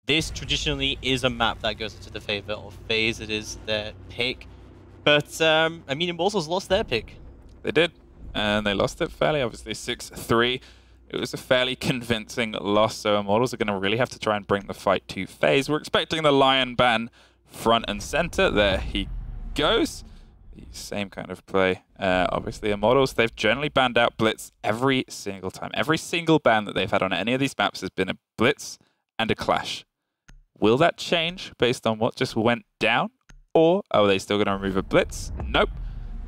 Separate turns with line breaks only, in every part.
this traditionally is a map that goes into the favor of FaZe. It is their pick. But, I mean, Immortals lost their pick.
They did, and they lost it fairly, obviously, 6-3. It was a fairly convincing loss, so Immortals are going to really have to try and bring the fight to FaZe. We're expecting the Lion ban front and center. There he goes. The same kind of play. Obviously, Immortals, they've generally banned out Blitz every single time. Every single ban that they've had on any of these maps has been a Blitz and a Clash. Will that change based on what just went down? Or are they still going to remove a Blitz? Nope.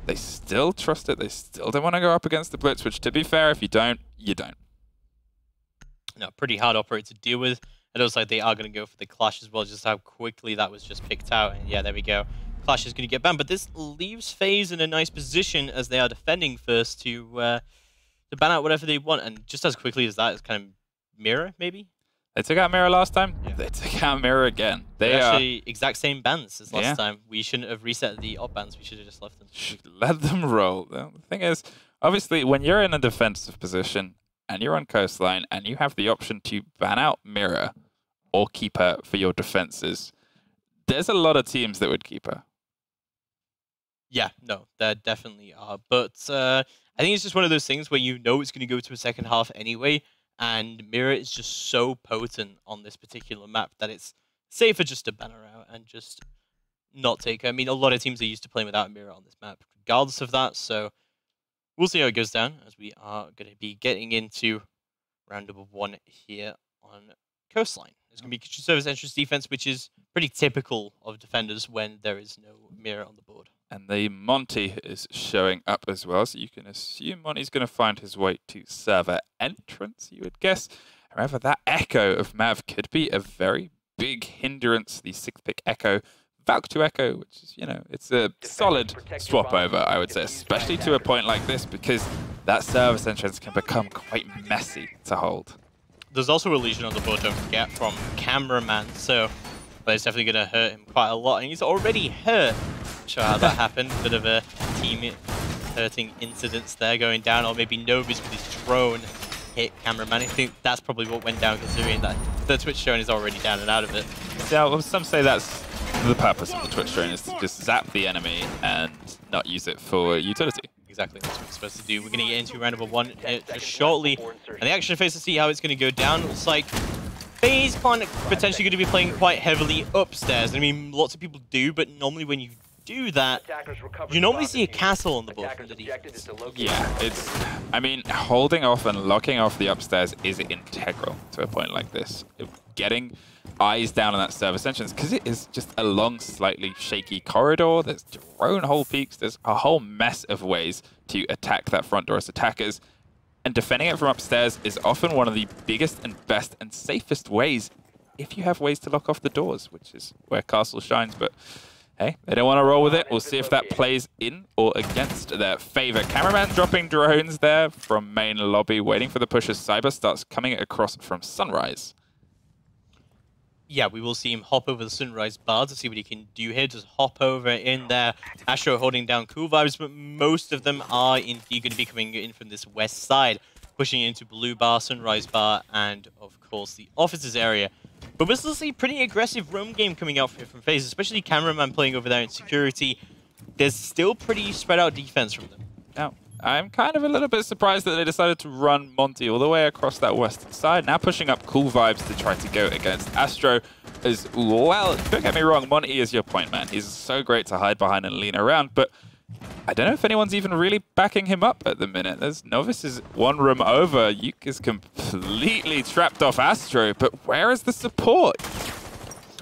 They still trust it. They still don't want to go up against the Blitz, which, to be fair, if you don't, you don't.
No, pretty hard operator to deal with. It looks like they are going to go for the Clash as well, just how quickly that was just picked out. And yeah, there we go. Clash is going to get banned, but this leaves FaZe in a nice position as they are defending first to ban out whatever they want. And just as quickly as that, it's kind of Mirror, maybe?
They took out Mirror last time.
Yeah.
They took out Mirror again. They
are actually exact same bans as last time. We shouldn't have reset the op bans. We should have just left them.
Let them roll. The thing is, obviously, when you're in a defensive position and you're on coastline and you have the option to ban out Mirror or keep her for your defenses, there's a lot of teams that would keep her.
Yeah, no, there definitely are. But I think it's just one of those things where you know it's going to go to a second half anyway, and Mirror is just so potent on this particular map that it's safer just to ban her out and just not take her. I mean, a lot of teams are used to playing without Mirror on this map, regardless of that, so we'll see how it goes down as we are going to be getting into round number 1 here on Coastline. It's going to be service entrance defense, which is pretty typical of defenders when there is no Mirror on the board.
And the Monty is showing up as well, so you can assume Monty's going to find his way to server entrance, you would guess. However, that Echo of Mav could be a very big hindrance. The 6th pick Echo, Valk to Echo, which is, you know, it's a solid swap over, I would say, especially to a point like this, because that service entrance can become quite messy to hold.
There's also a Legion on the board, don't forget, from Cameraman, so but it's definitely going to hurt him quite a lot, and he's already hurt. Show how that happened. Bit of a team hurting incidents there going down, or maybe Novice with his drone hit Cameraman. I think that's probably what went down, considering that the Twitch drone is already down and out of it.
Yeah, well, some say that's the purpose of the Twitch drone, is to just zap the enemy and not use it for utility.
Exactly, that's what it's supposed to do. We're going to get into round number 1 just shortly, and the action phase to see how it's going to go down. Looks like FaZe potentially going to be playing quite heavily upstairs. I mean, lots of people do, but normally when you do that, you normally see a castle on the board from the defense.
Yeah, I mean, holding off and locking off the upstairs is integral to a point like this. Getting eyes down on that service entrance, because it is just a long, slightly shaky corridor. There's drone hole peaks. There's a whole mess of ways to attack that front door as attackers. And defending it from upstairs is often one of the biggest and best and safest ways if you have ways to lock off the doors, which is where Castle shines. But hey, they don't want to roll with it. We'll see if that plays in or against their favor. Cameraman dropping drones there from main lobby, waiting for the push as Cyber starts coming across from Sunrise.
Yeah, we will see him hop over the Sunrise bar to see what he can do here. Just hop over in there. Astro holding down Cool Vibes, but most of them are indeed going to be coming in from this west side, pushing into Blue Bar, Sunrise Bar, and of course the offices area. But we'll still see pretty aggressive roam game coming out from FaZe, especially Cameraman playing over there in security. There's still pretty spread out defense from them.
Now, I'm kind of a little bit surprised that they decided to run Monty all the way across that western side. Now pushing up Cool Vibes to try to go against Astro as well. Don't get me wrong, Monty is your point man. He's so great to hide behind and lean around, but I don't know if anyone's even really backing him up at the minute. There's Novice is one room over. Yuke is completely trapped off Astro, but where is the support?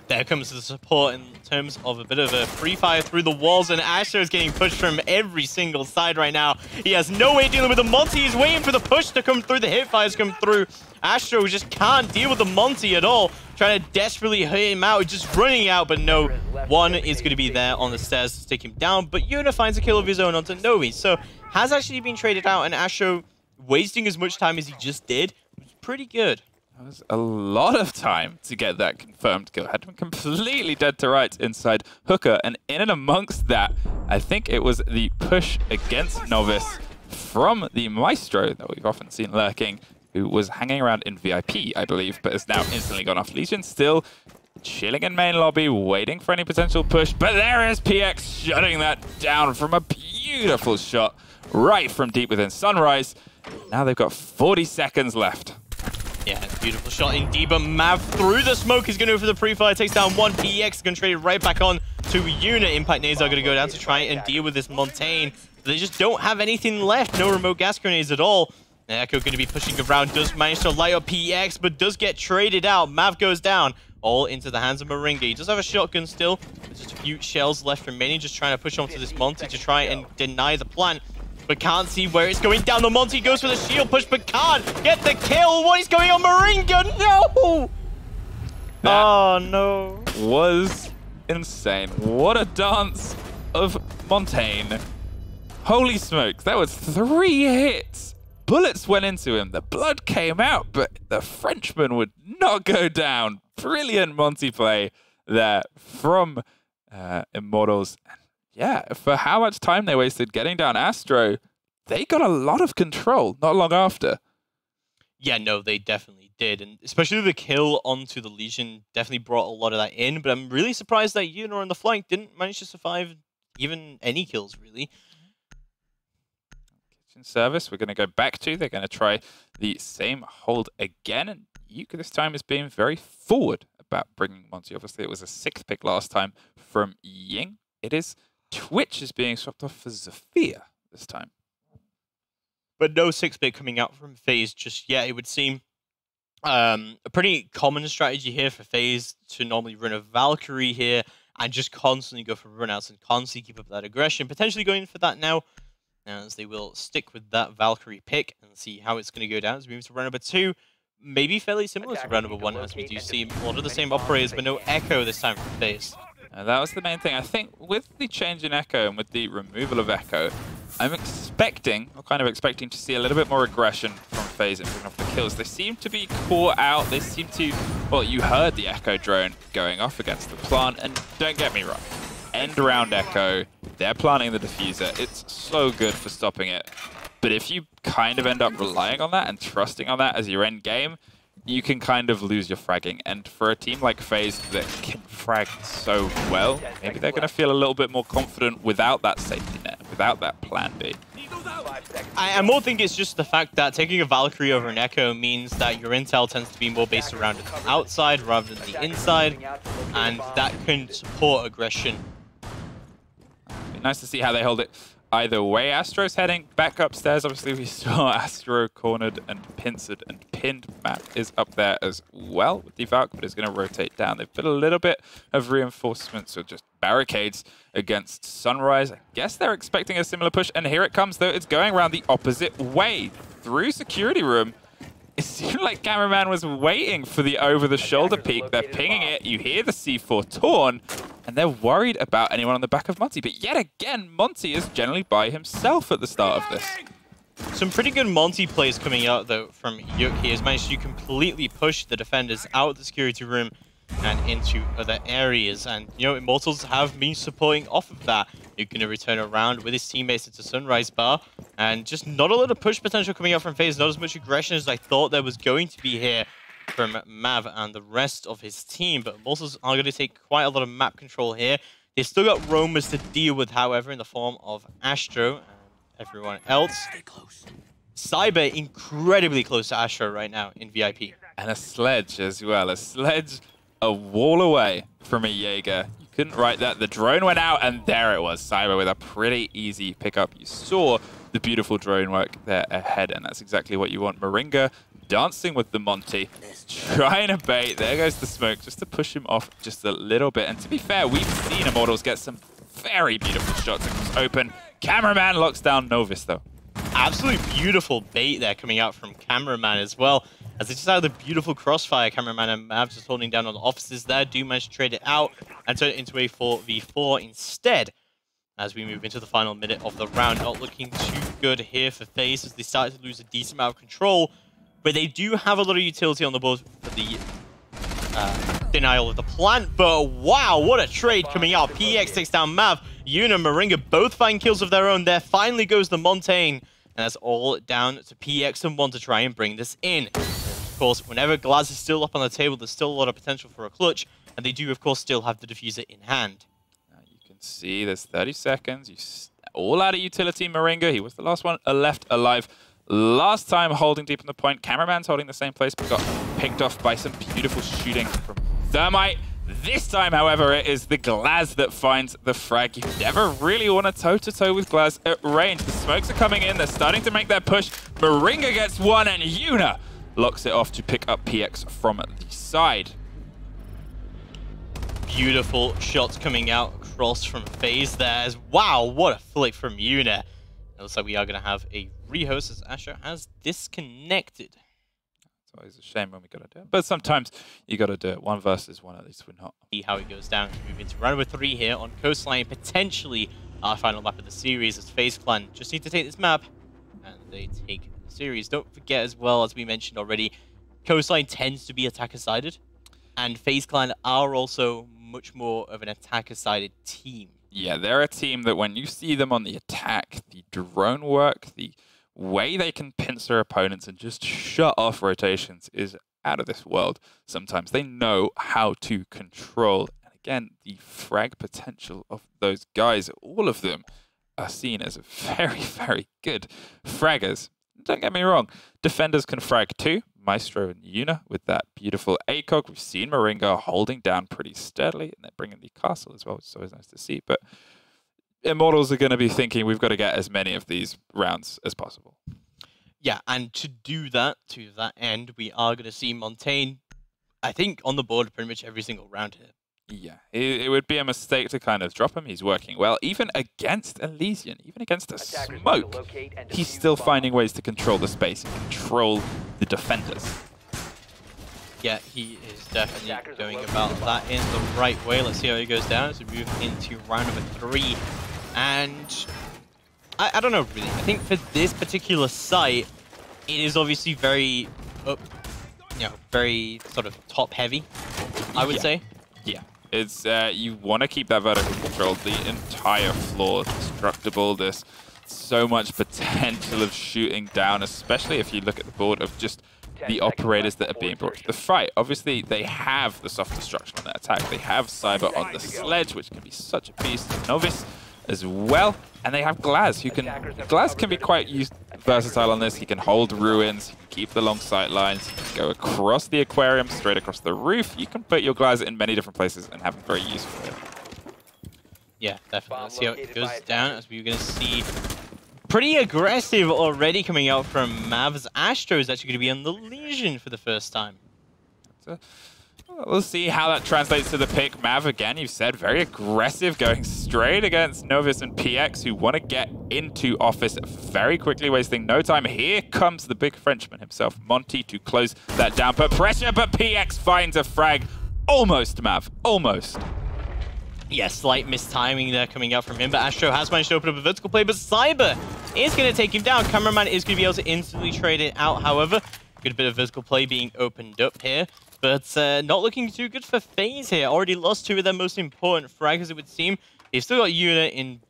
There comes the support in terms of a bit of a free fire through the walls, and Astro is getting pushed from every single side right now. He has no way dealing with the Monty. He's waiting for the push to come through, the hit fires come through. Astro just can't deal with the Monty at all. Trying to desperately hit him out, just running out, but no. One is going to be there on the stairs to take him down, but Yuna finds a kill of his own onto Novi. So has actually been traded out, and Astro wasting as much time as he just did was pretty good.
That was a lot of time to get that confirmed kill. Had been completely dead to rights inside Hooker, and in and amongst that, I think it was the push against Novice from the Maestro that we've often seen lurking who was hanging around in VIP, I believe, but has now instantly gone off Legion. Still chilling in main lobby, waiting for any potential push. But there is PX shutting that down from a beautiful shot right from deep within Sunrise. Now they've got 40 seconds left.
Yeah, beautiful shot indeed, but Mav through the smoke is going to go for the pre-fire, takes down one. PX is going to trade it right back on to Unit. Impact nades are going to go down to try and deal with this Montaigne. They just don't have anything left, no remote gas grenades at all. Echo going to be pushing around, does manage to light up PX, but does get traded out. Mav goes down, all into the hands of Moringa. He does have a shotgun still, there's just a few shells left remaining, just trying to push onto this Monty to try and deny the plant. But can't see where it's going down. The Monty goes for the shield push, but can't get the kill. What is going on, Moringa? No! Oh, no.
Was insane. What a dance of Montaigne. Holy smokes, that was 3 hits. Bullets went into him. The blood came out, but the Frenchman would not go down. Brilliant Monty play there from Immortals. Yeah, for how much time they wasted getting down Astro, they got a lot of control not long after.
Yeah, no, they definitely did. And especially the kill onto the Legion definitely brought a lot of that in. But I'm really surprised that Unor on the flank didn't manage to survive even any kills, really.
Kitchen service, we're going to go back to. They're going to try the same hold again. And Yuka this time is being very forward about bringing Monty. Obviously, it was a 6th pick last time from Ying. It is Twitch is being swapped off for Zafir this time.
But no 6-pick coming out from FaZe just yet. It would seem a pretty common strategy here for FaZe to normally run a Valkyrie here and just constantly go for runouts and constantly keep up that aggression. Potentially going for that now, as they will stick with that Valkyrie pick and see how it's going to go down as we move to round number 2. Maybe fairly similar to round number 1, as we do see a lot of the same operators, but no Echo this time from FaZe.
That was the main thing. I think with the change in Echo and with the removal of Echo, I'm expecting, or kind of expecting, to see a little bit more aggression from FaZe in picking up the kills. They seem to be caught out. They seem to, well, you heard the Echo drone going off against the plant, and don't get me wrong, end round Echo, they're planting the diffuser. It's so good for stopping it. But if you kind of end up relying on that and trusting on that as your end game, you can kind of lose your fragging. And for a team like FaZe that can frag so well, maybe they're going to feel a little bit more confident without that safety net, without that plan B.
I more think it's just the fact that taking a Valkyrie over an Echo means that your intel tends to be more based around the outside rather than the inside, and that can support aggression.
Be nice to see how they hold it. Either way, Astro's heading back upstairs. Obviously, we saw Astro cornered and pincered and pinned. Map is up there as well with the Valk, but is going to rotate down. They've put a little bit of reinforcements or just barricades against Sunrise. I guess they're expecting a similar push, and here it comes, though. It's going around the opposite way through security room. It seemed like cameraman was waiting for the over-the-shoulder peek. They're pinging it. You hear the C4 torn, and they're worried about anyone on the back of Monty. But yet again, Monty is generally by himself at the start of this.
Some pretty good Monty plays coming out, though, from Yuk. He has managed to completely push the defenders out of the security room and into other areas. And, you know, Immortals have been supporting off of that. You're going to return around with his teammates into Sunrise Bar. And just not a lot of push potential coming out from FaZe. Not as much aggression as I thought there was going to be here from Mav and the rest of his team. But Immortals are going to take quite a lot of map control here. They've still got roamers to deal with, however, in the form of Astro and everyone else. Stay close. Cyber incredibly close to Astro right now in VIP.
And a sledge as well. A sledge a wall away from a Jaeger. You couldn't write that. The drone went out, and there it was. Cyber with a pretty easy pickup. You saw the beautiful drone work there ahead, and that's exactly what you want. Moringa dancing with the Monty, trying to bait. There goes the smoke, just to push him off just a little bit. And to be fair, we've seen Immortals get some very beautiful shots across open. Cameraman locks down Novus, though.
Absolutely beautiful bait there coming out from Cameraman as well. As they just had the beautiful crossfire, Cameraman and Mav just holding down on the officers there. Do manage to trade it out and turn it into a 4v4 instead. As we move into the final minute of the round, not looking too good here for FaZe as they started to lose a decent amount of control. But they do have a lot of utility on the board for the denial of the plant. But wow, what a trade coming out. PX takes down Mav. Yuna and Moringa both find kills of their own there. Finally goes the Montaigne. and that's all down to PX and 1 to try and bring this in. Of course, whenever Glaz is still up on the table, there's still a lot of potential for a clutch, and they do, of course, still have the diffuser in hand.
Now you can see there's 30 seconds. All out of utility, Moringa. He was the last one left alive. Last time holding deep in the point. Cameraman's holding the same place, but got picked off by some beautiful shooting from Thermite. This time, however, it is the Glaz that finds the frag. You never really want to toe-to-toe with Glaz at range. The smokes are coming in. They're starting to make their push. Moringa gets one, and Yuna locks it off to pick up PX from the side.
Beautiful shots coming out across from FaZe there. Wow, what a flick from Yuna. It looks like we are going to have a rehost as Astro has disconnected.
It's always a shame when we got to do it. But sometimes you got to do it. 1 versus 1, at least we're not.
See how it goes down. We move into round number 3 here on Coastline. Potentially our final map of the series as FaZe Clan just need to take this map. And they take the series. Don't forget as well, as we mentioned already, Coastline tends to be attacker-sided. And FaZe Clan are also much more of an attacker-sided team.
Yeah, they're a team that when you see them on the attack, the drone work, the way they can pinch their opponents and just shut off rotations is out of this world. Sometimes they know how to control. And again, the frag potential of those guys, all of them are seen as very, very good fraggers. Don't get me wrong, defenders can frag too. Maestro and Yuna with that beautiful ACOG. We've seen Moringa holding down pretty steadily, and they're bringing the castle as well, which is always nice to see. But Immortals are going to be thinking we've got to get as many of these rounds as possible.
Yeah, and to do that, to that end, we are going to see Montaigne, I think, on the board pretty much every single round here.
Yeah, it would be a mistake to kind of drop him. He's working well. Even against Elysian, even against a smoke, he's still finding ways to control the space and control the defenders.
Yeah, he is definitely going about that in the right way. Let's see how it goes down as we move into round number 3. And I don't know, really. I think for this particular site, it is obviously very, very sort of top-heavy, I would say.
Yeah. It's you want to keep that vertical control. The entire floor destructible. There's so much potential of shooting down, especially if you look at the board of just the operators that are being brought to the fight. Obviously, they have the soft destruction on their attack. They have Cyber on the sledge, which can be such a beast. Novice as well, and they have Glaz, who can. Glaz can be quite versatile on this. He can hold ruins, he can keep the long sight lines, he can go across the aquarium, straight across the roof. You can put your Glaz in many different places and have them very useful here.
Yeah, definitely. Let's see how it goes down, as we're going to see pretty aggressive already coming out from Mavs. Astro is actually going to be on the Legion for the first time.
We'll see how that translates to the pick. Mav, again, you've said, very aggressive, going straight against Novus and PX, who want to get into office very quickly, wasting no time. Here comes the big Frenchman himself, Monty, to close that down. Put pressure, but PX finds a frag. Almost, Mav, almost.
Yeah, slight mistiming there coming out from him, but Astro has managed to open up a vertical play, but Cyber is going to take him down. Cameraman is going to be able to instantly trade it out, however. Good bit of vertical play being opened up here. But not looking too good for FaZe here. Already lost 2 of their most important frags, it would seem. They've still got Yuna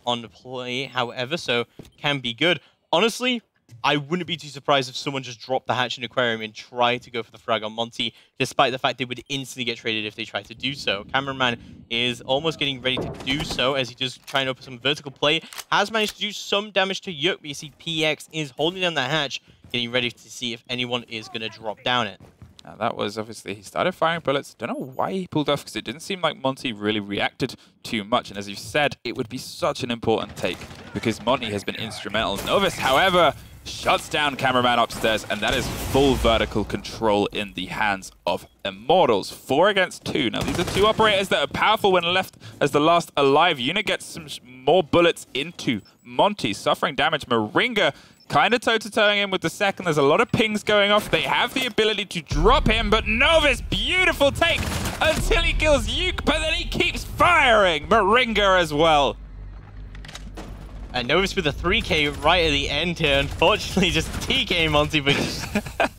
on the play, however, so can be good. Honestly, I wouldn't be too surprised if someone just dropped the hatch in Aquarium and tried to go for the frag on Monty, despite the fact they would instantly get traded if they tried to do so. Cameraman is almost getting ready to do so as he just trying to open some vertical play. Has managed to do some damage to Yuk, but you see PX is holding down the hatch, getting ready to see if anyone is going to drop down it.
Now that was obviously, he started firing bullets. Don't know why he pulled off, because it didn't seem like Monty really reacted too much. And as you said, it would be such an important take because Monty has been instrumental. Novus, however, shuts down Cameraman upstairs, and that is full vertical control in the hands of Immortals. 4 against 2. Now these are 2 operators that are powerful when left as the last alive. Unit gets some more bullets into Monty, suffering damage. Moringa kind of toe-to-toeing him with the second. There's a lot of pings going off. They have the ability to drop him, but Novus, beautiful take until he kills Yuk, but then he keeps firing. Moringa as well.
And Novus with a 3K right at the end here. Unfortunately, just TK Monty, but just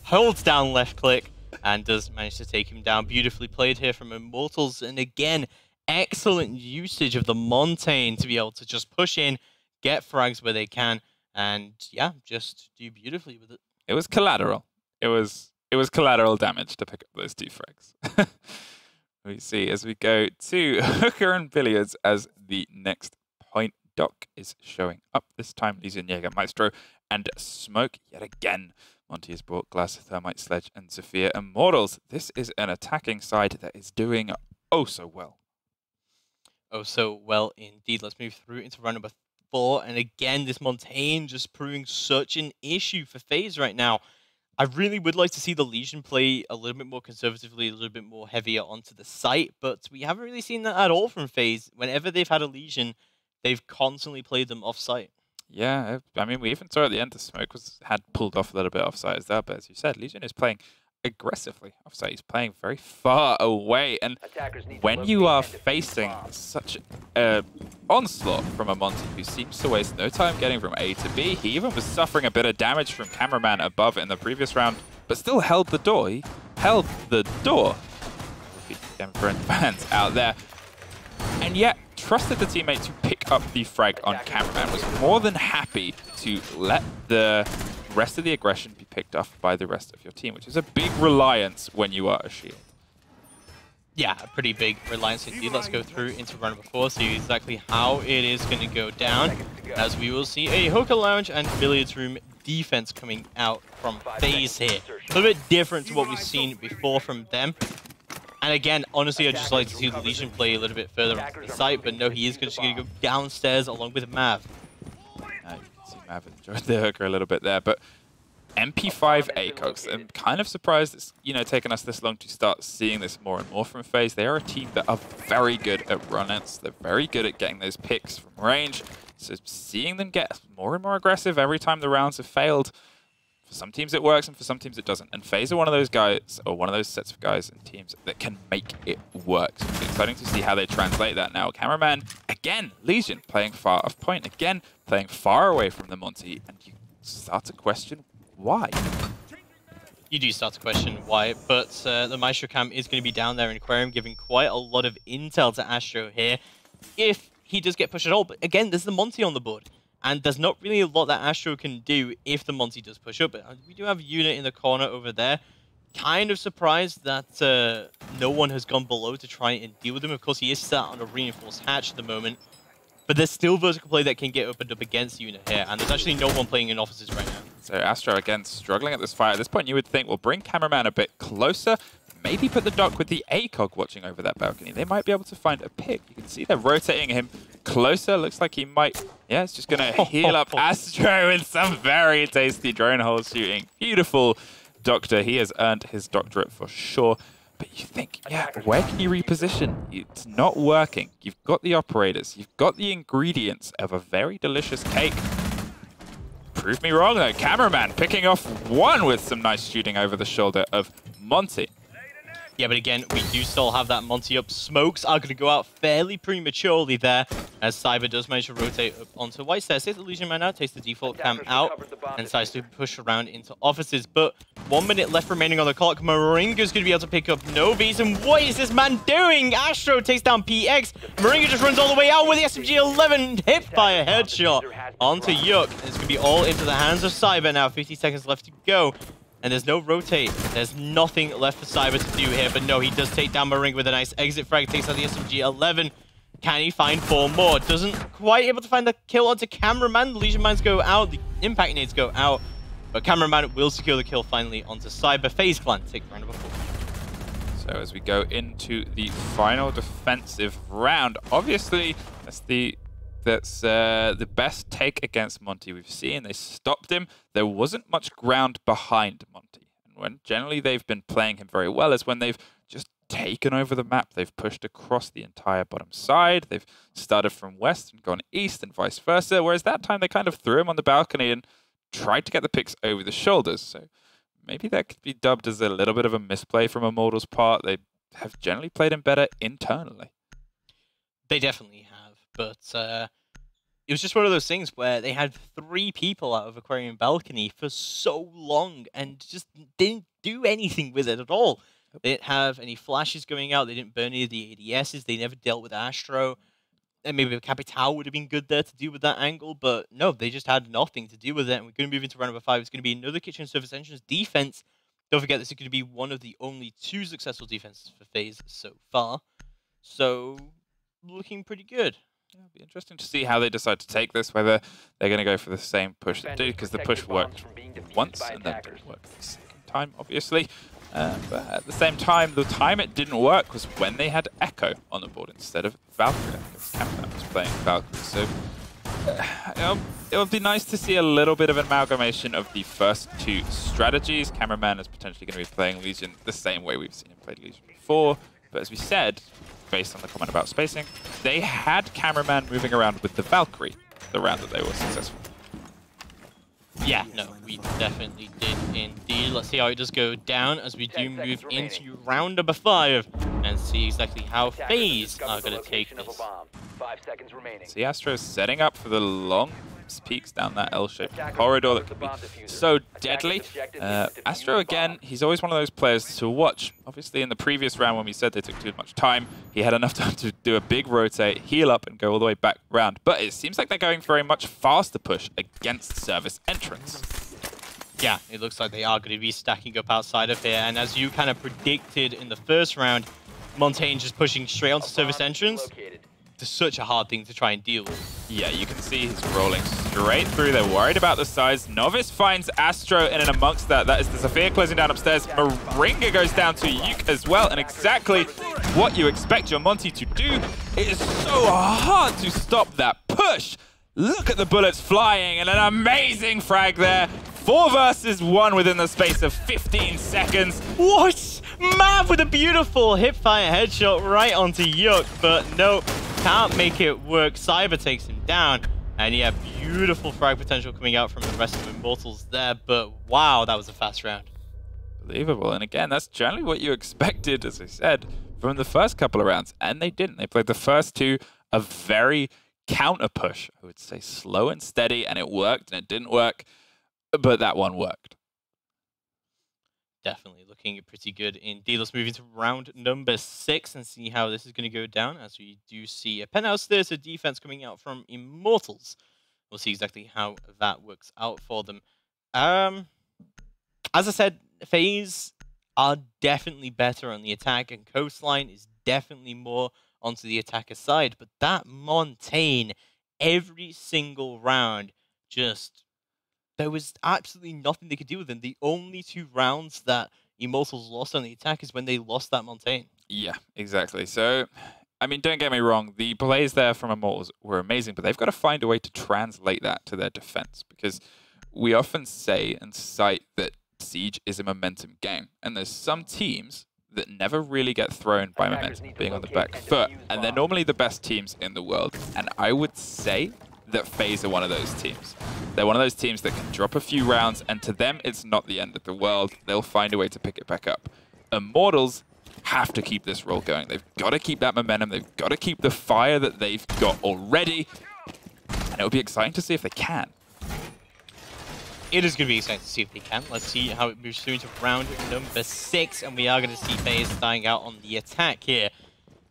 holds down left click and does manage to take him down. Beautifully played here from Immortals. And again, excellent usage of the Montaigne to be able to just push in, get frags where they can,
Mm-hmm.
and yeah, just do beautifully with it.
It was collateral. It was collateral damage to pick up those 2 frags. We see as we go to Hooker and Billiards as the next point. Doc is showing up this time. Legion, Jaeger, Maestro, and Smoke yet again. Monty has brought Glass, Thermite, Sledge, and Sophia Immortals. This is an attacking side that is doing oh so well.
Oh, so well indeed. Let's move through into round number 4. And again, this Montaigne just proving such an issue for FaZe right now. I really would like to see the Legion play a little bit more conservatively, a little bit more heavier onto the site, but we haven't really seen that at all from FaZe. Whenever they've had a Legion, they've constantly played them off-site.
Yeah, I mean, we even saw at the end the Smoke had pulled off a little bit offside as well, but as you said, Legion is playing aggressively offside. He's playing very far away, and when you are facing such an onslaught from a Monty who seems to waste no time getting from A to B, he even was suffering a bit of damage from cameraman above in the previous round, but still held the door. He held the door. For fans out there, and yet trusted the teammate to pick up the frag on cameraman, was more than happy to let the rest of the aggression be picked up by the rest of your team, which is a big reliance when you are a shield.
Yeah, a pretty big reliance indeed. Let's go through into round number 4, see exactly how it is going to go down, as we will see a Hooker Lounge and Billiards Room defense coming out from FaZe here. A little bit different to what we've seen before from them. And again, honestly, I'd just like to see the Legion play a little bit further onto the site, but no, he is just going to go downstairs along with Mav.
You can see Mav enjoyed the Hooker a little bit there, but MP5 ACOGs, I'm kind of surprised it's taken us this long to start seeing this more and more from FaZe. They are a team that are very good at run-ins. They're very good at getting those picks from range. So seeing them get more and more aggressive every time the rounds have failed, for some teams it works and for some teams it doesn't. And FaZe are one of those guys, or one of those sets of guys and teams that can make it work. So it's exciting to see how they translate that now. Cameraman, again, Legion playing far off point, again, playing far away from the Monty, and you start to question why.
You do start to question why, but the Maestro cam is going to be down there in Aquarium, giving quite a lot of intel to Astro here, if he does get pushed at all. But again, there's the Monty on the board. And there's not really a lot that Astro can do if the Monty does push up. But we do have a unit in the corner over there. Kind of surprised that no one has gone below to try and deal with him. Of course, he is sat on a reinforced hatch at the moment. But there's still vertical play that can get opened up against the unit here. And there's actually no one playing in offices right now.
So Astro, again, struggling at this fight. At this point, you would think, we'll bring Cameraman a bit closer. Maybe put the Doc with the ACOG watching over that balcony. They might be able to find a pick. You can see they're rotating him closer. Looks like he might... Yeah, it's just going to heal up Astro with some very tasty drone hole shooting. Beautiful Doctor. He has earned his doctorate for sure. But you think, yeah, where can you reposition? It's not working. You've got the operators. You've got the ingredients of a very delicious cake. Prove me wrong, though. Cameraman picking off one with some nice shooting over the shoulder of Monty.
Yeah, but again, we do still have that Monty up. Smokes are going to go out fairly prematurely there, as Cyber does manage to rotate up onto White Stairs. Takes the Legion man out, takes the default cam out, and decides to push around into offices. But 1 minute left remaining on the clock. Moringa's going to be able to pick up Novies. And what is this man doing? Astro takes down PX. Moringa just runs all the way out with the SMG-11, hit by a headshot onto Yuk. It's going to be all into the hands of Cyber now. 50 seconds left to go. And there's no rotate. There's nothing left for Cyber to do here. But no, he does take down Moringa with a nice exit frag. Takes out the SMG-11. Can he find 4 more? Doesn't quite able to find the kill onto Cameraman. The Legion mines go out. The impact nades go out. But Cameraman will secure the kill finally onto Cyber. FaZe Clan take round number 4.
So as we go into the final defensive round, obviously that's the best take against Monty we've seen. They stopped him. There wasn't much ground behind Monty. And when generally they've been playing him very well is when they've just taken over the map. They've pushed across the entire bottom side. They've started from west and gone east and vice versa. Whereas that time they kind of threw him on the balcony and tried to get the picks over the shoulders. So maybe that could be dubbed as a little bit of a misplay from Immortals' part. They have generally played him better internally.
They definitely have. But it was just one of those things where they had 3 people out of Aquarium Balcony for so long and just didn't do anything with it at all. They didn't have any flashes going out. They didn't burn any of the ADSs. They never dealt with Astro. And maybe a Capital would have been good there to deal with that angle, but no, they just had nothing to do with it. And we're going to move into round number 5. It's going to be another kitchen service entrance defense. Don't forget, this is going to be one of the only 2 successful defenses for FaZe so far. So, looking pretty good.
Yeah, it'll be interesting to see how they decide to take this, whether they're going to go for the same push they did, because the push worked once and then didn't work the second time, obviously. But at the same time, the time it didn't work was when they had Echo on the board instead of Valkyrie. Cameraman was playing Valkyrie, so it would be nice to see a little bit of an amalgamation of the first 2 strategies. Cameraman is potentially going to be playing Legion the same way we've seen him play Legion before, but as we said, based on the comment about spacing, they had Cameraman moving around with the Valkyrie the round that they were successful.
Yeah, no, we definitely did indeed. Let's see how it does go down as we do move into round number 5 and see exactly how FaZe are going to take this.
5 seconds remaining.
See Astro's setting up for the long peaks down that L-shaped corridor that could be so deadly. Astro, again, he's always one of those players to watch. Obviously, in the previous round when we said they took too much time, he had enough time to do a big rotate, heal up, and go all the way back round. But it seems like they're going for a much faster push against service entrance.
Yeah, it looks like they are going to be stacking up outside of here. And as you kind of predicted in the first round, Montaigne just pushing straight onto service entrance. It's such a hard thing to try and deal with.
Yeah, you can see he's rolling straight through. They're worried about the size. Novice finds Astro in and amongst that. That is the Sophia closing down upstairs. Moringa goes down to Yuke as well. And exactly what you expect your Monty to do. It is so hard to stop that push. Look at the bullets flying and an amazing frag there. 4 versus 1 within the space of 15 seconds.
What? Mav with a beautiful hipfire headshot right onto Yuke, but no, can't make it work. Cyber takes him down. And yeah, beautiful frag potential coming out from the rest of Immortals there, but wow, that was a fast round.
Believable. And again, that's generally what you expected, as I said, from the first couple of rounds. And they didn't. They played the first 2 a very counter push. I would say slow and steady, and it worked and it didn't work. But that one worked.
Definitely looking pretty good indeed. Let's move into round number 6 and see how this is going to go down, as we do see a penthouse theater defense coming out from Immortals. We'll see exactly how that works out for them. As I said, FaZe are definitely better on the attack, and Coastline is definitely more onto the attacker side. But that Montaigne, every single round, just... there was absolutely nothing they could do with him. The only 2 rounds that Immortals lost on the attack is when they lost that Montaigne.
Yeah, exactly. So, I mean, don't get me wrong. The plays there from Immortals were amazing, but they've got to find a way to translate that to their defense, because we often say and cite that Siege is a momentum game, and there's some teams that never really get thrown by momentum being on the back foot, and they're normally the best teams in the world. And I would say that FaZe are one of those teams. They're one of those teams that can drop a few rounds, and to them, it's not the end of the world. They'll find a way to pick it back up. Immortals have to keep this roll going. They've got to keep that momentum. They've got to keep the fire that they've got already. And it would be exciting to see if they can.
It is going to be exciting to see if they can. Let's see how it moves through into round number 6, and we are going to see FaZe dying out on the attack here.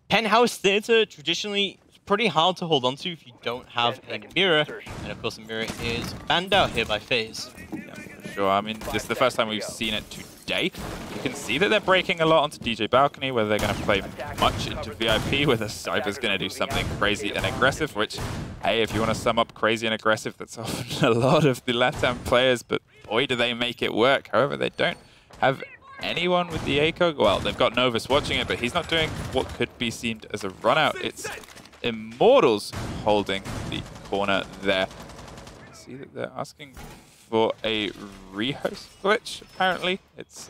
Penthouse Theater, traditionally, pretty hard to hold on to if you don't have a mirror, and of course the mirror is banned out here by FaZe.
Yeah, for sure. I mean, this is the first time we've seen it today. You can see that they're breaking a lot onto DJ Balcony, whether they're going to play much into VIP, whether Cyber's going to do something crazy and aggressive, which, hey, if you want to sum up crazy and aggressive, that's often a lot of the LATAM players, but boy, do they make it work. However, they don't have anyone with the ACOG. Well, they've got Novus watching it, but he's not doing what could be seen as a run-out. It's Immortals holding the corner there. See that they're asking for a rehost glitch, apparently. It's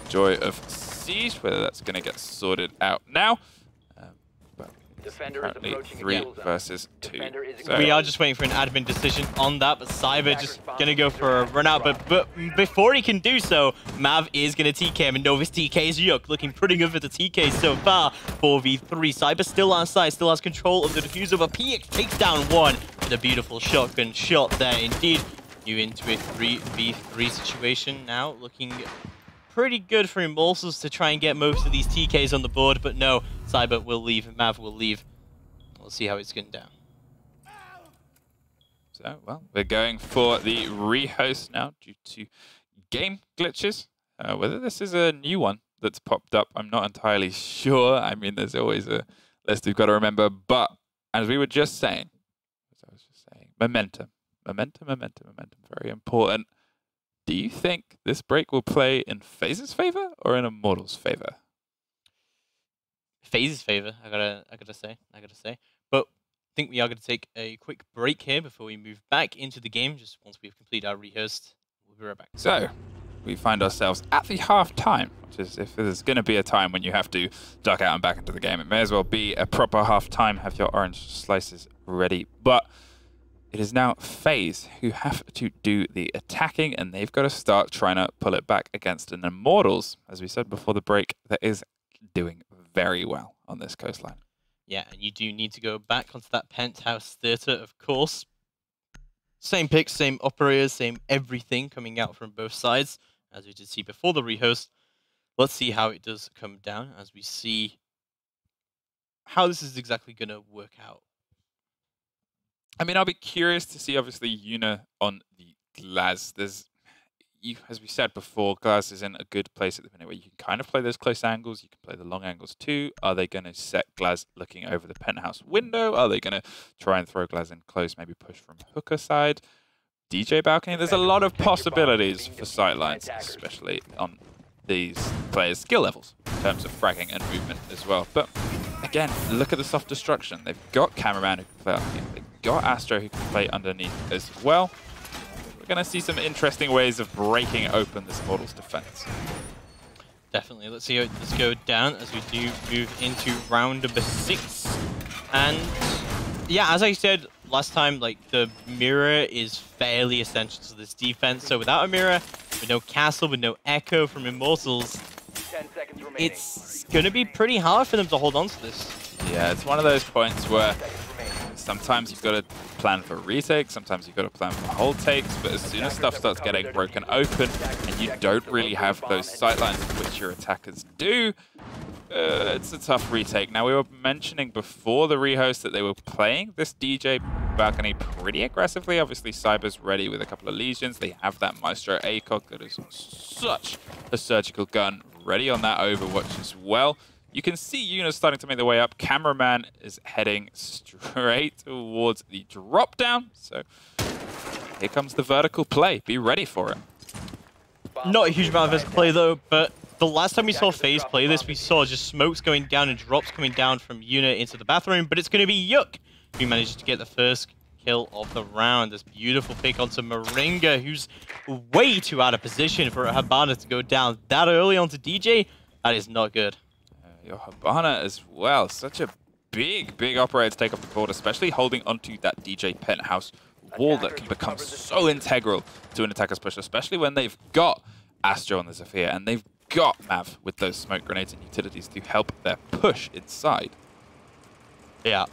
Joy of Siege, whether that's going to get sorted out now. But currently 3 versus 2. So
we are just waiting for an admin decision on that, but Cyber just going to go for a run out. But before he can do so, Mav is going to TK him, and Novus TK's Yuke, looking pretty good for the TK so far. 4v3, Cyber still outside, still has control of the diffuser, but PX takes down 1 with a beautiful shotgun shot there indeed. You into a 3v3 situation now, looking pretty good for Immortals to try and get most of these TKs on the board, but no, Cyber will leave, Mav will leave. We'll see how it's going down.
So, well, we're going for the rehost now due to game glitches. Whether this is a new one that's popped up, I'm not entirely sure. I mean, there's always a list we've got to remember. But as we were just saying, momentum. Very important. Do you think this break will play in FaZe's favor or in Immortals' favor?
FaZe's favor, I gotta say. But I think we are gonna take a quick break here before we move back into the game. Just once we've completed our rehearsed, we'll be right back.
So, we find ourselves at the half time, which is if there's going to be a time when you have to duck out and back into the game, it may as well be a proper half time. Have your orange slices ready. But it is now FaZe who have to do the attacking, and they've got to start trying to pull it back against an Immortals, as we said before the break, that is doing very well on this coastline.
Yeah, and you do need to go back onto that penthouse theater, of course. Same picks, same operators, same everything coming out from both sides, as we did see before the rehost. Let's see how it does come down as we see how this is exactly going to work out.
I mean, I'll be curious to see, obviously, Yuna on the Glaz. As we said before, Glaz is in a good place at the minute where you can kind of play those close angles. You can play the long angles too. Are they going to set Glaz looking over the penthouse window? Are they going to try and throw Glaz in close, maybe push from hooker side? DJ balcony? There's a lot of possibilities for sightlines, especially on these players' skill levels in terms of fragging and movement as well. But again, look at the soft destruction. They've got cameraman who can play underneath. They've got Astro who can play underneath as well. We're going to see some interesting ways of breaking open this Immortals defense.
Definitely. Let's see how this go down as we do move into round number 6. And yeah, as I said last time, like, the mirror is fairly essential to this defense. So without a mirror, with no castle, with no echo from Immortals,
10 seconds remaining.
it's going to be pretty hard for them to hold on to this.
Yeah, it's one of those points where sometimes you've got to plan for retakes, sometimes you've got to plan for hold takes, but as soon as stuff starts getting broken open and you don't really have those sightlines which your attackers do, it's a tough retake. Now, we were mentioning before the rehost that they were playing this DJ balcony pretty aggressively. Obviously, Cyber's ready with a couple of Legions. They have that Maestro ACOG that is such a surgical gun ready on that Overwatch as well. You can see Yuna starting to make their way up. Cameraman is heading straight towards the drop down. So here comes the vertical play. Be ready for it.
Not a huge amount of vertical play though, but the last time we saw FaZe play this, we saw just smokes going down and drops coming down from Yuna into the bathroom, but it's going to be Yuk who manages to get the first kill of the round. This beautiful pick onto Moringa, who's way too out of position for a Habana to go down that early onto DJ. That is not good.
Your Habana as well. Such a big operator to take off the board, especially holding onto that DJ penthouse wall that can become so integral to an attacker's push, especially when they've got Astro on the Zephyr and they've got Mav with those smoke grenades and utilities to help their push inside.
Yeah.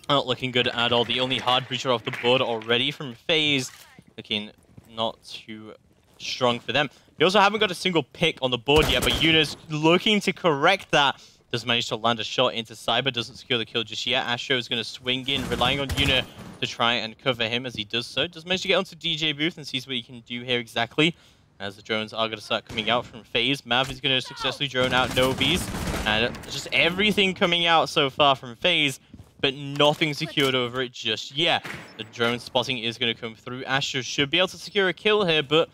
Not looking good at all. The only hard breacher off the board already from FaZe. Looking not too strong for them. They also haven't got a single pick on the board yet, but Yuna's looking to correct that. Does manage to land a shot into Cyber, doesn't secure the kill just yet. Astro is going to swing in, relying on Yuna to try and cover him as he does so. Does manage to get onto DJ Booth and sees what he can do here exactly. As the drones are going to start coming out from FaZe. Mav is going to successfully drone out Novies. And just everything coming out so far from FaZe, but nothing secured over it just yet. The drone spotting is going to come through. Astro should be able to secure a kill here, but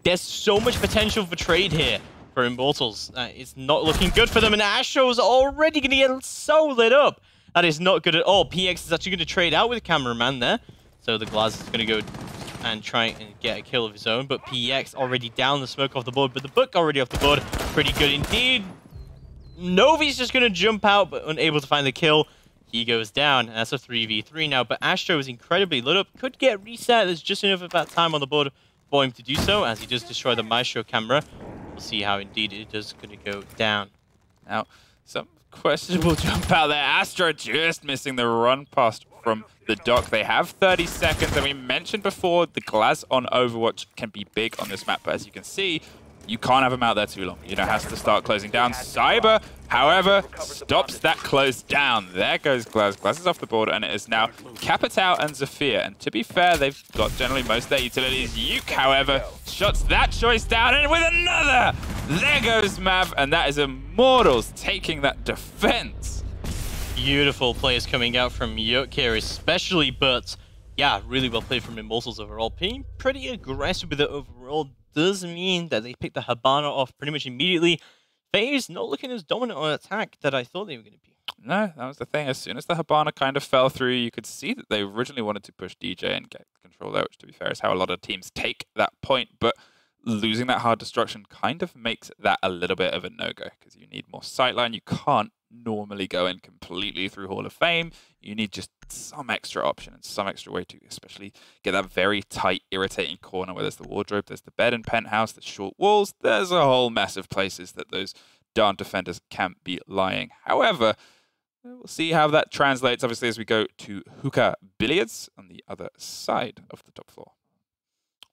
there's so much potential for trade here for Immortals. It's not looking good for them, and Astro's already going to get so lit up. That is not good at all. PX is actually going to trade out with Cameraman there. So the Glaz is going to go and try and get a kill of his own, but PX already down, the smoke off the board, but the book already off the board. Pretty good indeed. Novi's just going to jump out, but unable to find the kill. He goes down, and that's a 3v3 now, but Astro is incredibly lit up. Could get reset. There's just enough of that time on the board for him to do so, as he does destroy the Maestro camera. We'll see how indeed it is going to go down.
Now, some questionable jump out there. Astro just missing the run past from the dock. They have 30 seconds, and we mentioned before the Glaz on Overwatch can be big on this map, but as you can see, You can't have him out there too long. Yuno has to start closing down. Cyber, however, stops that close down. There goes Glaz. Glaz is off the board, and it is now Capitao and Zafir. And to be fair, they've got generally most of their utilities. Yuke, however, shuts that choice down, and with another! There goes Mav, and that is Immortals taking that defense.
Beautiful plays coming out from Yuke here, especially, but yeah, really well played from Immortals overall. Being pretty aggressive with it overall does mean that they picked the Habana off pretty much immediately. FaZe not looking as dominant on attack that I thought they were going to be.
No, that was the thing. As soon as the Habana kind of fell through, you could see that they originally wanted to push DJ and get control there, which to be fair is how a lot of teams take that point. But losing that hard destruction kind of makes that a little bit of a no-go because you need more sightline. You can't normally go in completely through Hall of Fame. You need just some extra option and some extra way to especially get that very tight, irritating corner where there's the wardrobe, there's the bed and penthouse, there's short walls. There's a whole mess of places that those darn defenders can't be lying. However, we'll see how that translates, obviously, as we go to Hookah Billiards on the other side of the top floor.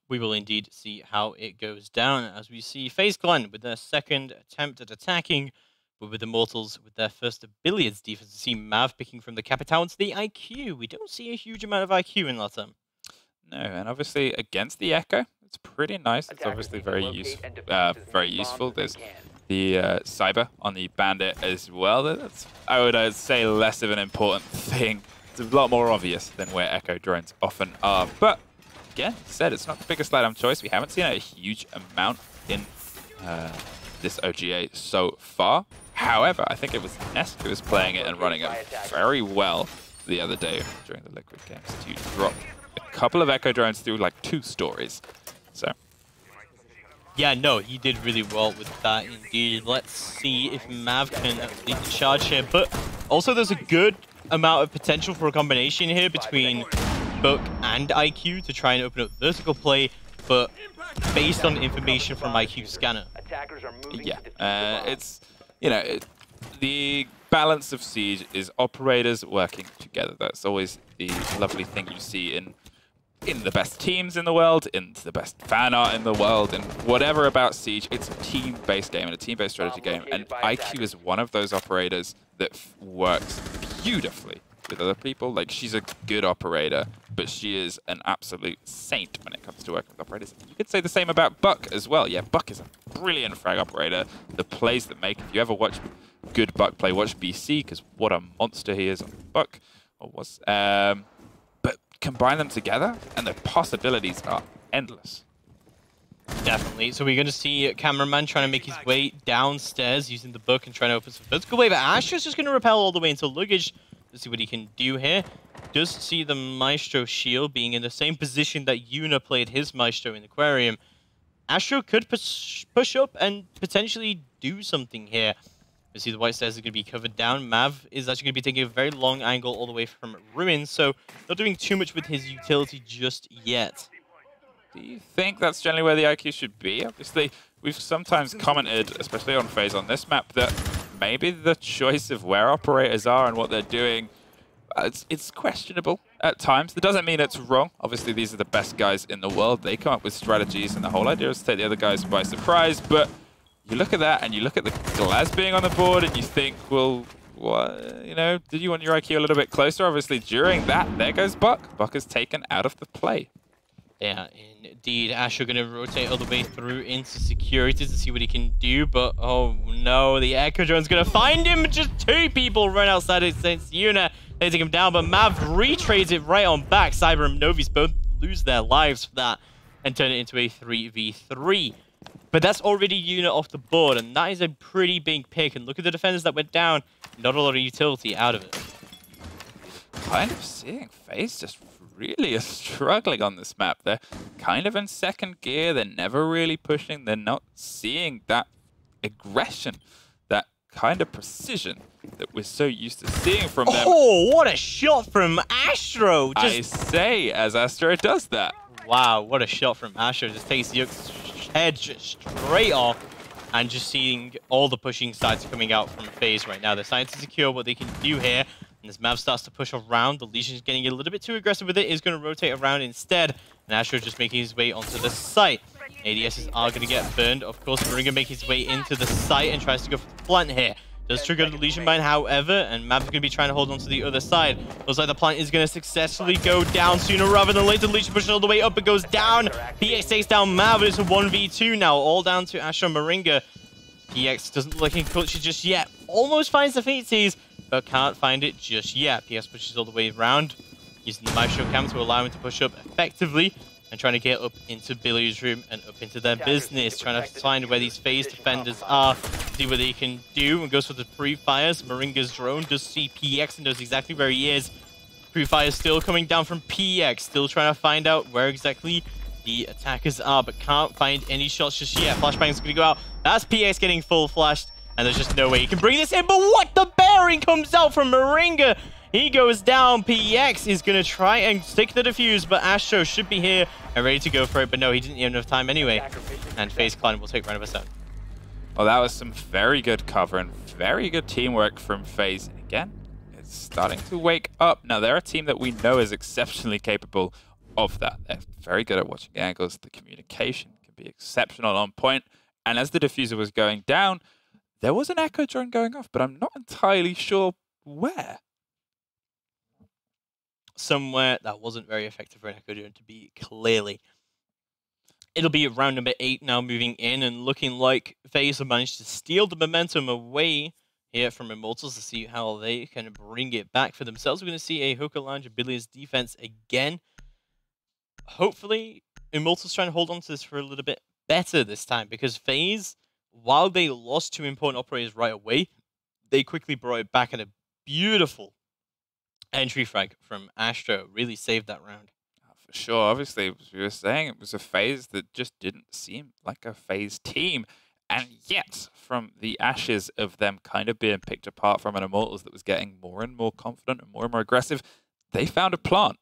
We will indeed see how it goes down as we see FaZe Clan with their second attempt at attacking, but with Immortals with their first Billiards defense. We see Mav picking from the Capitao into the IQ. We don't see a huge amount of IQ in that term.
No, and obviously against the Echo, it's pretty nice. It's obviously very useful. There's the Cyber on the Bandit as well. That's, I would say, less of an important thing. It's a lot more obvious than where Echo drones often are. But again, said it's not the biggest light-arm choice. We haven't seen a huge amount in this OGA so far. However, I think it was Nest who was playing it and running it very well the other day during the Liquid games to drop a couple of Echo drones through like 2 stories. So
yeah, no, he did really well with that indeed. Let's see if Mav can lead the charge here. But also there's a good amount of potential for a combination here between Book and IQ to try and open up vertical play, but based on information from IQ scanner.
Yeah, it's, you know, the balance of Siege is operators working together. That's always the lovely thing you see in the best teams in the world, in the best fan art in the world, and whatever about Siege. It's a team-based game and a team-based strategy game, and IQ is one of those operators that works beautifully with other people. Like, she's a good operator, but she is an absolute saint when it comes to working with operators. You could say the same about Buck as well. Yeah, Buck is a brilliant frag operator. The plays that make, if you ever watch good Buck play, watch BC, because what a monster he is on Buck, or was. But combine them together, and the possibilities are endless.
Definitely. So we're going to see Cameraman trying to make his way downstairs using the Book and trying to open some vertical way, but Astra's just going to repel all the way into Luggage. Let's see what he can do here. Does see the Maestro shield being in the same position that Yuna played his Maestro in Aquarium. Astro could push up and potentially do something here. We see the white stairs are going to be covered down. Mav is actually going to be taking a very long angle all the way from Ruins, so not doing too much with his utility just yet.
Do you think that's generally where the IQ should be? Obviously, we've sometimes commented, especially on FaZe on this map, that maybe the choice of where operators are and what they're doing, it's questionable at times. That doesn't mean it's wrong. Obviously, these are the best guys in the world. They come up with strategies, and the whole idea is to take the other guys by surprise. But you look at that, and you look at the Glaz being on the board, and you think, well, what, you know, did you want your IQ a little bit closer? Obviously, during that, there goes Buck. Buck is taken out of the play.
Yeah, indeed. Asher going to rotate all the way through into security to see what he can do, but oh no, the Echo Drone's going to find him. Just 2 people run outside of Saints Yuna. They take him down, but Mav retrades it right on back. Cyber and Novi's both lose their lives for that and turn it into a 3v3. But that's already Yuna off the board, and that is a pretty big pick. And look at the defenders that went down. Not a lot of utility out of it.
Kind of seeing FaZe just really are struggling on this map. They're kind of in second gear. They're never really pushing. They're not seeing that aggression, that kind of precision that we're so used to seeing from them.
Oh, what a shot from Astro!
I say, as Astro does that.
Wow, what a shot from Astro. Just takes Yuke's head just straight off. And just seeing all the pushing sides coming out from FaZe right now. They're starting to secure what they can do here. And as Mav starts to push around, the Legion's getting a little bit too aggressive with it. Is going to rotate around instead. And Astro just making his way onto the site. ADSs are going to get burned. Of course, Moringa makes his way into the site and tries to go for the plant here. Does trigger the Legion Bind, however, and Map's going to be trying to hold on to the other side. Looks like the plant is going to successfully go down sooner rather than later. Legion pushes all the way up, it goes down. PX takes down Mav, but it's a 1v2 now, all down to Astro Moringa. PX doesn't look like in culture just yet. Almost finds the feetsies, but can't find it just yet. PX pushes all the way around, using the Maestro Cam to allow him to push up effectively, and trying to get up into Billy's room and up into their business, trying to find where these FaZe defenders are, see what they can do, and goes for the pre-fires. Moringa's drone does see PX and knows exactly where he is. Pre-fire still coming down from PX, still trying to find out where exactly the attackers are, but can't find any shots just yet. Flashbang's gonna go out. That's PX getting full flashed, and there's just no way he can bring this in, but what? The bearing comes out from Moringa! He goes down. PX is going to try and stick the defuse, but Astro should be here and ready to go for it. But no, he didn't have enough time anyway. And FaZe Clan will take round number 7.
Well, that was some very good cover and very good teamwork from FaZe. And again, it's starting to wake up. Now, they're a team that we know is exceptionally capable of that. They're very good at watching angles. The communication can be exceptional on point. And as the diffuser was going down, there was an echo drone going off, but I'm not entirely sure where.
Somewhere that wasn't very effective for an echo drone to be clearly. It'll be round number 8 now, moving in and looking like FaZe have managed to steal the momentum away here from Immortals to see how they can bring it back for themselves. We're going to see a Hookah Lounge Billy's defense again. Hopefully, Immortals trying to hold on to this for a little bit better this time, because FaZe, while they lost 2 important operators right away, they quickly brought it back, and a beautiful entry frag from Astro really saved that round.
For sure. Obviously, as we were saying, it was a FaZe that just didn't seem like a FaZe team. And yet, from the ashes of them kind of being picked apart from an Immortals that was getting more and more confident and more aggressive, they found a plant.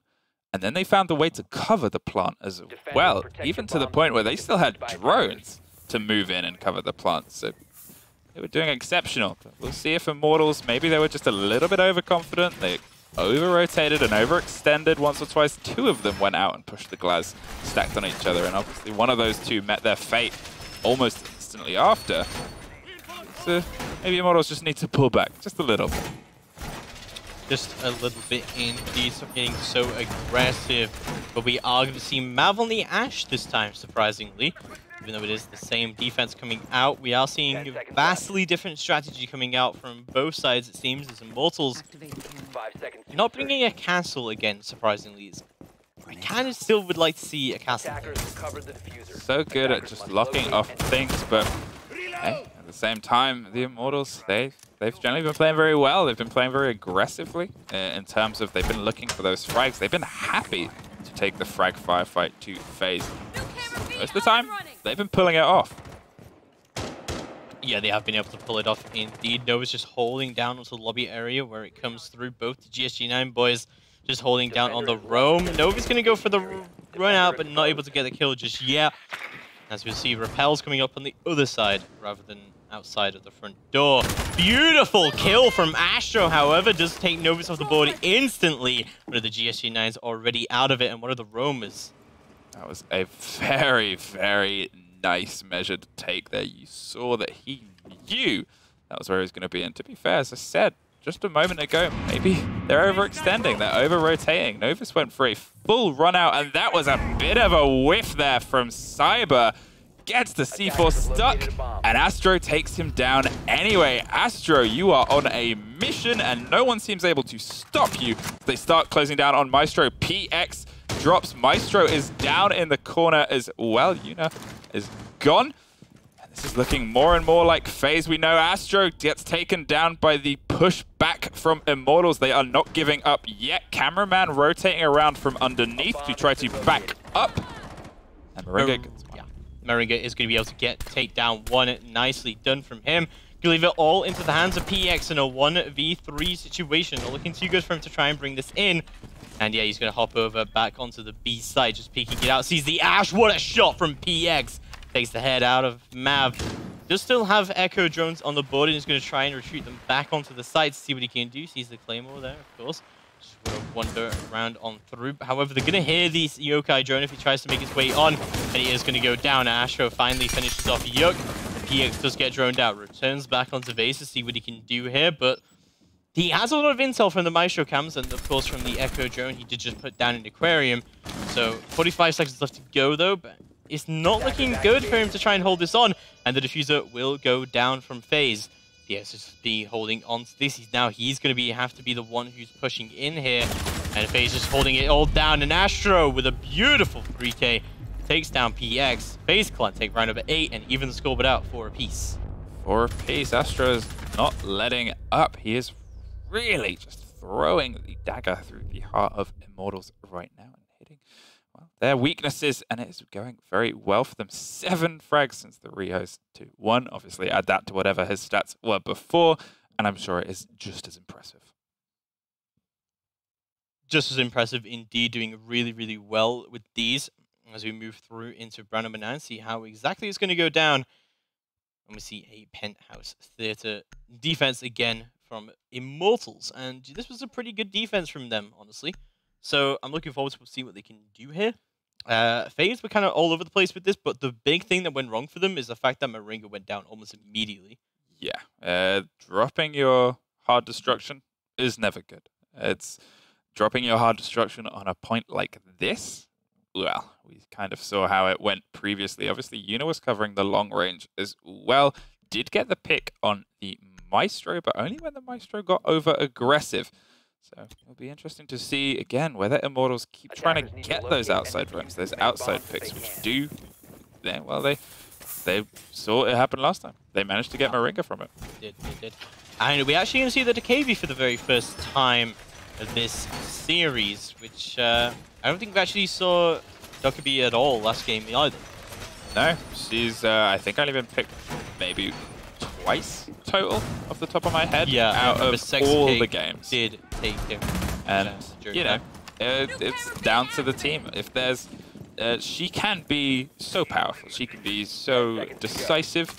And then they found a way to cover the plant as well, even to the point where they still had drones to move in and cover the plant. So they were doing exceptional. But we'll see if Immortals, maybe they were just a little bit overconfident. They over-rotated and overextended once or twice. 2 of them went out and pushed the glass stacked on each other, and obviously one of those 2 met their fate almost instantly after. So maybe Immortals just need to pull back just a little bit.
Just a little bit indeed, stop getting so aggressive. But we are going to see Mav on the Ash this time, surprisingly. Even though it is the same defense coming out, we are seeing a vastly different strategy coming out from both sides, it seems, as Immortals not bringing a castle again, surprisingly. I kind of still would like to see a castle.
So good at just locking off things, but hey, at the same time, the Immortals, they've generally been playing very well. They've been playing very aggressively in terms of they've been looking for those frags. They've been happy to take the frag firefight to FaZe. Most of the time, they've been pulling it off.
Yeah, they have been able to pull it off indeed. Nova's just holding down onto the lobby area where it comes through. Both the GSG9 boys just holding down on the roam. Nova's going to go for the run out, but not able to get the kill just yet. As we see, Repel's coming up on the other side rather than outside of the front door. Beautiful kill from Astro, however, does take Novus off the board instantly. One of the GSG9s already out of it, and one of the roamers.
That was a very, very nice measured take there. You saw that he knew that was where he was going to be. And to be fair, as I said just a moment ago, maybe they're overextending, they're over-rotating. Novus went for a full run out, and that was a bit of a whiff there from Cyber. Gets the C4 stuck, and Astro takes him down anyway. Astro, you are on a mission, and no one seems able to stop you. They start closing down on Maestro. PX drops. Maestro is down in the corner as well. Yuna is gone. And this is looking more and more like FaZe. We know Astro gets taken down by the push back from Immortals. They are not giving up yet. Cameraman rotating around from underneath to try to back up. And Moringa gets one.
Moringa is going to be able to take down one. Nicely done from him. Gonna leave it all into the hands of PX in a 1v3 situation. Not looking too good for him to try and bring this in. And yeah, he's going to hop over back onto the B side, just peeking it out. Sees the Ash. What a shot from PX. Takes the head out of Mav. Does still have Echo drones on the board and is going to try and retreat them back onto the side to see what he can do. Sees the Claymore there, of course. Just want to wander around on through. However, they're going to hear the Yokai drone if he tries to make his way on, and he is going to go down. Astro finally finishes off Yuk. PX does get droned out, returns back onto base to see what he can do here, but he has a lot of intel from the Maestro cams and, of course, from the Echo drone he did just put down in Aquarium. So 45 seconds left to go, though, but it's not looking good for him to try and hold this on, and the diffuser will go down from FaZe. PX just be holding on to this. He's going to have to be the one who's pushing in here, and FaZe just holding it all down. And Astro with a beautiful 3K takes down PX. FaZe Clan take round number 8 and even the score but out 4 apiece.
4 apiece. Astro's not letting up. He is really just throwing the dagger through the heart of Immortals right now and hitting, well, their weaknesses, and it is going very well for them. 7 frags since the rehost to 1. Obviously, add that to whatever his stats were before, and I'm sure it is just as impressive.
Just as impressive indeed, doing really, really well with these as we move through into round number 9, see how exactly it's going to go down. And we see a Penthouse Theater defense again from Immortals. And this was a pretty good defense from them, honestly. So I'm looking forward to see what they can do here. FaZe were kind of all over the place with this, but the big thing that went wrong for them is the fact that Moringa went down almost immediately.
Yeah, dropping your hard destruction is never good. It's dropping your hard destruction on a point like this. Well, we kind of saw how it went previously. Obviously, Yuna was covering the long range as well. Did get the pick on the Maestro, but only when the Maestro got over aggressive. So it'll be interesting to see, again, whether Immortals keep trying to get those outside runs, those outside picks, which do, well, they saw it happen last time. They managed to get Moringa from it.
They did. And we're actually going to see the Decavi for the very first time of this series, which I don't think we actually saw Dokkaebi at all last game either.
No, she's, I think, only been picked maybe twice total off the top of my head.
Yeah,
out of all the games.
Did take him.
And, you know, it's down to the team. If there's, she can be so powerful. She can be so decisive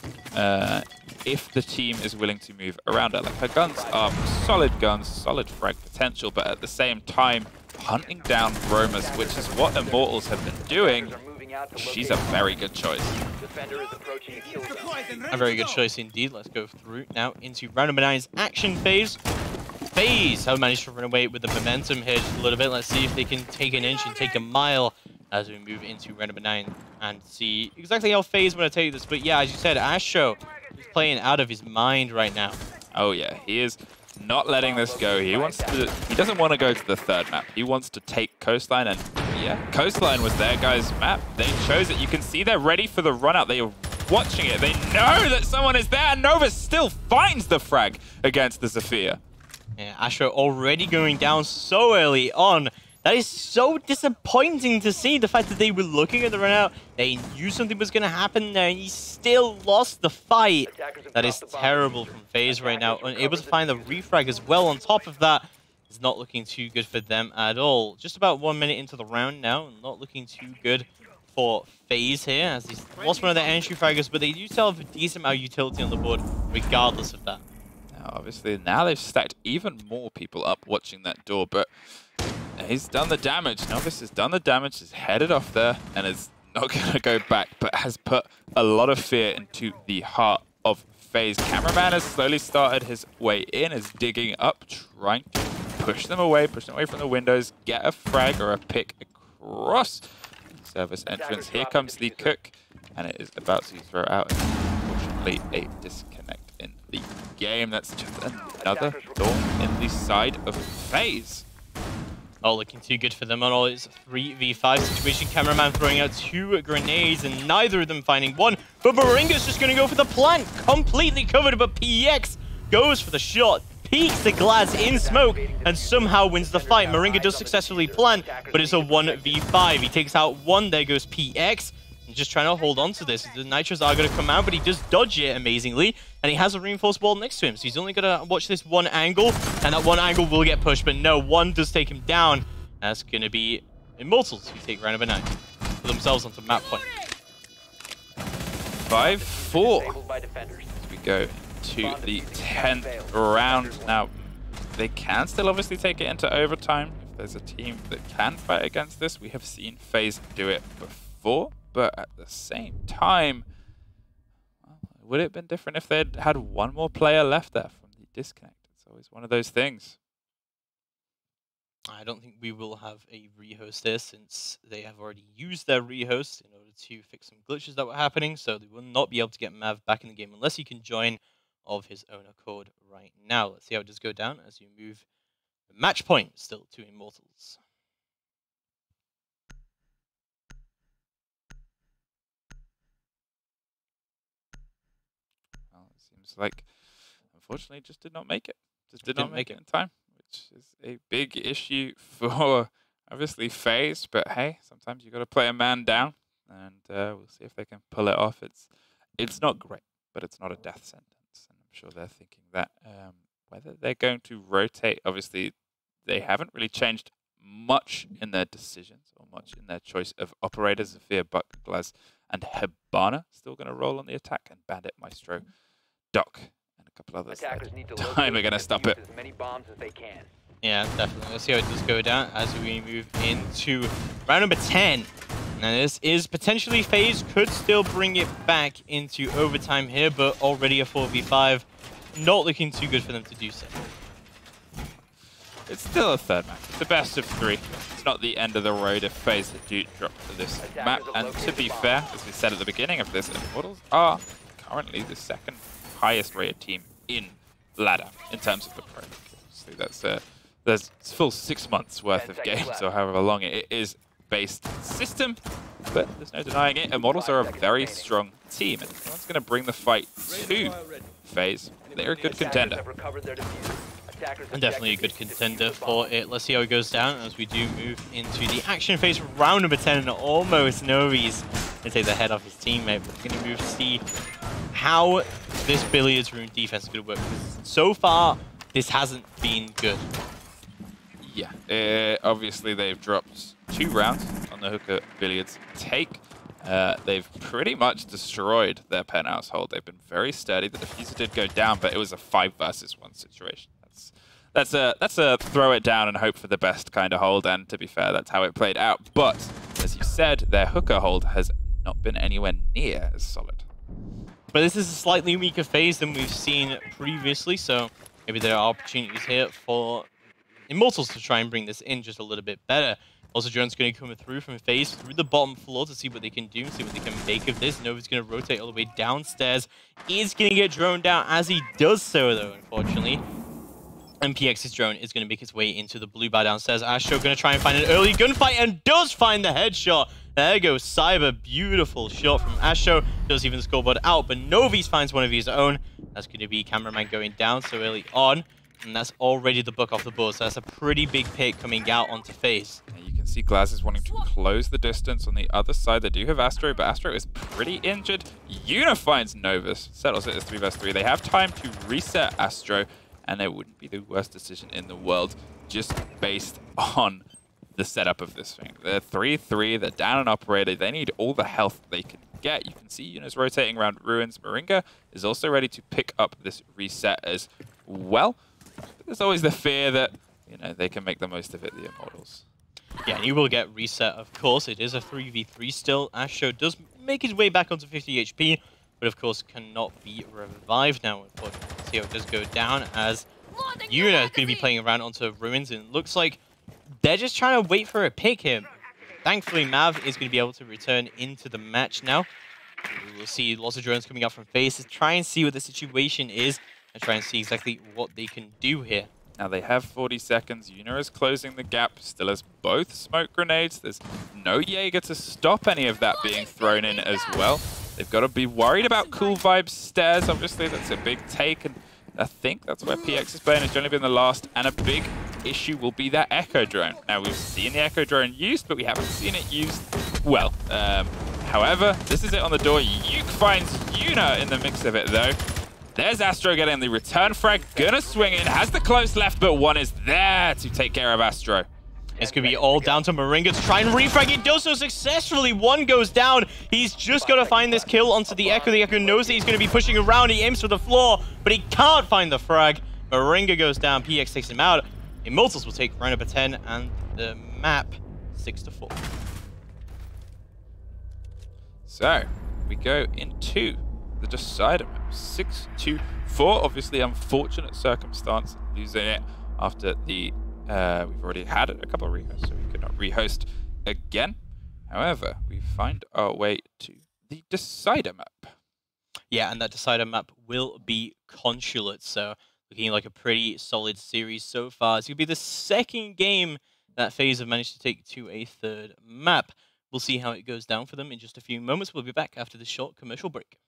if the team is willing to move around her. Like, her guns are solid guns, solid frag potential, but at the same time, hunting down roamers, which is what Immortals have been doing. She's a very good choice.
A very good choice indeed. Let's go through now into round number 9's action phase. FaZe have managed to run away with the momentum here just a little bit. Let's see if they can take an inch and take a mile as we move into round number 9 and see exactly how FaZe want to take this. But yeah, as you said, Astro is playing out of his mind right now.
Oh yeah, he is not letting this go. He doesn't want to go to the third map. He wants to take Coastline, and yeah, Coastline was their guys' map. They chose it. You can see they're ready for the run out. They are watching it. They know that someone is there. Nova still finds the frag against the Zephyr.
Yeah, Astro already going down so early on. That is so disappointing to see, the fact that they were looking at the run out. They knew something was going to happen there, and he still lost the fight. That is terrible from FaZe right now. Unable to find the refrag as well on top of that. It's not looking too good for them at all. Just about 1 minute into the round now, and not looking too good for FaZe here, as he's lost one of their entry fraggers, but they do still have a decent amount of utility on the board, regardless of that.
Now, obviously, now they've stacked even more people up watching that door, but he's done the damage. Novice has done the damage, is headed off there, and is not going to go back, but has put a lot of fear into the heart of FaZe. Cameraman has slowly started his way in, is digging up, trying to push them away from the windows, get a frag or a pick across the service entrance. Here comes the cook, and it is about to throw out, unfortunately, a disconnect in the game. That's just another thorn in the side of FaZe.
Not looking too good for them on all. It's 3v5 situation. Cameraman throwing out 2 grenades and neither of them finding one. But Moringa's just going to go for the plant. Completely covered, but PX goes for the shot. Peeks the glass in smoke and somehow wins the fight. Moringa does successfully plant, but it's a 1v5. He takes out 1. There goes PX. He's just trying to hold on to this. The nitros are going to come out, but he does dodge it amazingly. And he has a reinforced wall next to him. So he's only going to watch this one angle. And that one angle will get pushed. But no, one does take him down. That's going to be Immortals who take round number 9. Put themselves onto map point.
5-4. As we go to the 10th round. Now, They can still obviously take it into overtime if there's a team that can fight against this. We have seen FaZe do it before, but at the same time, well, would it have been different if they'd had one more player left there from the disconnect? It's always one of those things.
I don't think we will have a rehost here since they have already used their rehost in order to fix some glitches that were happening, so they will not be able to get Mav back in the game unless he can join of his own accord right now. Let's see how it does go down as you move the match point still to Immortals.
Well, it seems like, unfortunately, just did not make it. Just did not make it in time, which is a big issue for, obviously, FaZe. But hey, sometimes you got to play a man down, and we'll see if they can pull it off. It's not great, but it's not a death sentence. And I'm sure they're thinking that. Whether they're going to rotate, obviously, they haven't really changed much in their decisions or much in their choice of operators. Zafir, Buck, Glaz, and Hibana still going to roll on the attack, and Bandit, Maestro, Doc, and a couple others.
Attackers need to
Time we're going to stop it.
as many bombs as they can.
Yeah, definitely. Let's see how it does go down as we move into round number 10. Now this is potentially FaZe could still bring it back into overtime here, but already a 4v5. Not looking too good for them to do so.
It's still a third match. It's the best of 3. It's not the end of the road if FaZe do drop to this map. And to be fair, as we said at the beginning of this, Immortals are currently the second highest rated team in ladder in terms of the pro. Obviously, there's full 6 months worth of games, or however long it is based system. But there's no denying it. Immortals are a very strong team, and if anyone's going to bring the fight to FaZe, they're a good contender.
And definitely a good contender for it. Let's see how it goes down as we do move into the action phase round number 10. And almost Novi's going to take the head off his teammate. We're going to move to see how this billiards room defense is going to work. Because so far, this hasn't been good.
Yeah, obviously they've dropped 2 rounds on the Hookah Billiards take. They've pretty much destroyed their penthouse hold. They've been very sturdy. The diffuser did go down, but it was a 5 versus 1 situation. That's a throw it down and hope for the best kind of hold, and to be fair, that's how it played out. But, as you said, their Hookah hold has not been anywhere near as solid.
But this is a slightly weaker phase than we've seen previously, so maybe there are opportunities here for Immortals to try and bring this in just a little bit better. Also, Jones going to come through from FaZe through the bottom floor to see what they can do, see what they can make of this. Nova's going to rotate all the way downstairs. Is going to get droned out as he does so, though, unfortunately. And PX's drone is going to make its way into the blue bar downstairs. Astro going to try and find an early gunfight and does find the headshot. There goes Cyber. Beautiful shot from Astro. Does even the scoreboard out, but Novi's finds one of his own. That's going to be cameraman going down so early on. And that's already the book off the board. So that's a pretty big pick coming out onto FaZe.
Yeah, you can see Glaz is wanting to close the distance on the other side. They do have Astro, but Astro is pretty injured. Yuna finds Novus. Settles it as 3 vs 3. They have time to reset Astro. And it wouldn't be the worst decision in the world, just based on the setup of this thing. They're 3-3, they're down an operator, they need all the health they can get. You can see Yuna's rotating around Ruins. Moringa is also ready to pick up this reset as well. But there's always the fear that, you know, they can make the most of it, the Immortals.
Yeah, and he will get reset, of course. It is a 3v3 still. Astro does make his way back onto 50 HP. But of course cannot be revived now, unfortunately. Let's see how it does go down as Yuna is going to be playing around onto Ruins, and it looks like they're just trying to wait for a pick here. Thankfully, Mav is going to be able to return into the match now. We'll see lots of drones coming out from FaZe to try and see what the situation is and try and see exactly what they can do here.
Now they have 40 seconds. Yuna is closing the gap, still has both smoke grenades. There's no Jaeger to stop any of that being thrown in as well. They've got to be worried about Cool Vibes stairs, obviously. That's a big take, and I think that's where PX is playing. Has generally been the last, and a big issue will be that Echo Drone. Now, we've seen the Echo Drone used, but we haven't seen it used well. However, this is it on the door. Yuke finds Yuna in the mix of it, though. There's Astro getting the return frag. Gonna swing in, has the close left, but one is there to take care of Astro.
It's going to be all down to Moringa to try and refrag. He does so successfully. One goes down. He's just got to find this kill onto the Echo. The Echo knows that he's going to be pushing around. He aims for the floor, but he can't find the frag. Moringa goes down, PX takes him out. Immortals will take round number 10 and the map 6-4.
So, we go into the decider map. 6-4, obviously unfortunate circumstance, losing it after the, we've already had a couple of rehosts, so we could not rehost again. However, we find our way to the decider map.
Yeah, and that decider map will be Consulate, so looking like a pretty solid series so far. It's going to be the second game that FaZe have managed to take to a third map. We'll see how it goes down for them in just a few moments. We'll be back after this short commercial break.